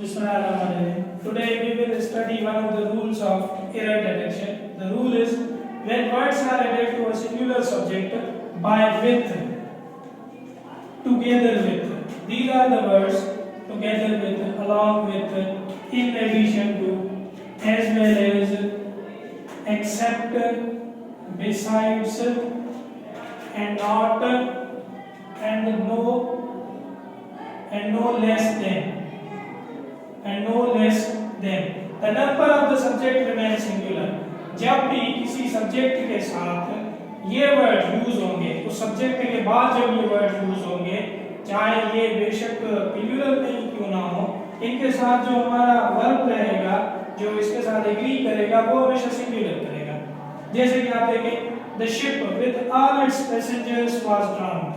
Bismillahirrahmanirrahim. Today we will study one of the rules of error detection. The rule is when words are added to a singular subject by with, together with. These are the words together with, along with, in addition to, as well as, except, besides, and not, and no less than. And no less than. The number of the subject remains singular. जब भी किसी subject के साथ ये word use होंगे, उस subject के बाद जब ये वर्ड यूज होंगे, चाहे ये बेशक प्लूरल में ही क्यों ना हो, इनके साथ जो हमारा वर्ब रहेगा, जो इसके साथ एग्री करेगा, वो हमेशा सिंगुलर करेगा. जैसे कि आप देखें, the ship with all its passengers was drowned.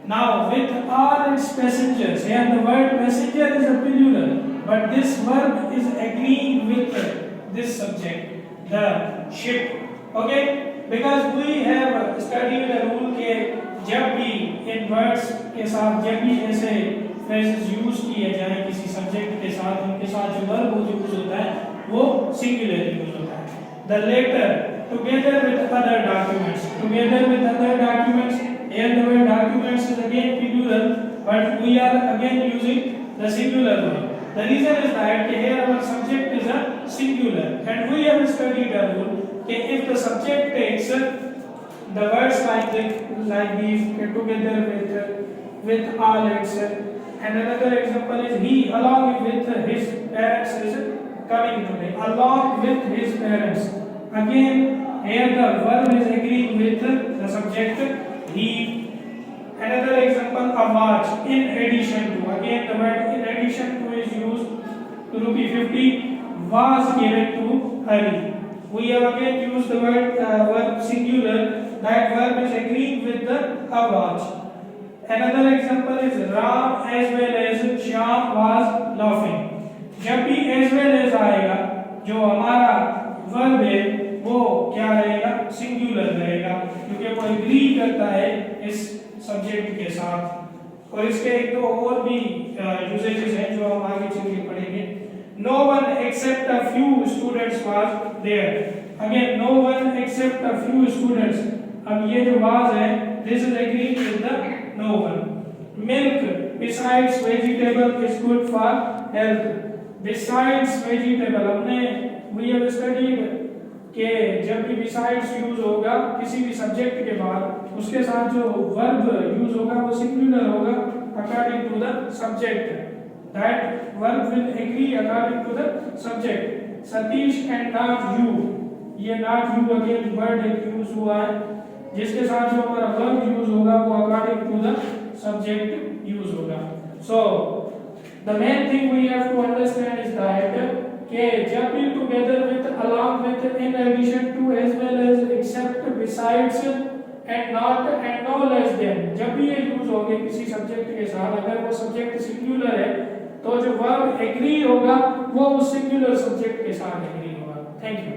Now with all its passengers, here the word passenger is a plural. But this verb is agreeing with this subject, the ship. Okay? Because we have studied the rule के जब भी in words के साथ जब भी ऐसे phrases use किए जाएं किसी subject के साथ, उनके साथ जो verb use होता है वो singular use होता है. The latter together with other documents. Together with other documents. Here the word documents is again plural, but we are again using the singular one. The reason is that here our subject is a singular, and we have studied a rule that if the subject takes the words like these together with all its, and another example is he along with his parents is coming today. Along with his parents. Again, here the verb is agreeing with the subject he. Another example, a watch in addition to. Again, the word in addition to is used. ₹50 was given to Hari. We have again used the verb singular. That verb is agreeing with the a watch. Another example is Ram as well as Shyam was laughing. जब भी as well as आएगा, जो हमारा verb है वो क्या रहेगा? Singular रहेगा, क्योंकि वो एग्री करता है इस सब्जेक्ट के साथ. और इसके एक दो और भी यूसेजेस हैं जो हम आगे चल के पढ़ेंगे. No one except a few students was there. Again, no one except a few students. अब ये जो was है, this is agreeing with the no one. Milk besides vegetable is good for health. Besides vegetable, हमने we have studied कि जब भी besides use होगा किसी भी सब्जेक्ट के बाद, उसके साथ जो verb यूज होगा वो सिंगुलर होगा according to the subject. That verb will agree according to the subject. Satish and not you. ये not you again word use हुआ है, जिसके साथ जो हमारा verb यूज होगा वो according to the subject use होगा. So the main thing we have to understand is that कि जब भी together with, along with, in addition to, as well as, except, besides, and not, and no less than, जब भी ये use होंगे किसी subject के साथ, अगर वो सब्जेक्ट सिंगुलर है तो जो वर्ब एग्री होगा वो उस सिंगुलर सब्जेक्ट के साथ एग्री होगा. Thank you.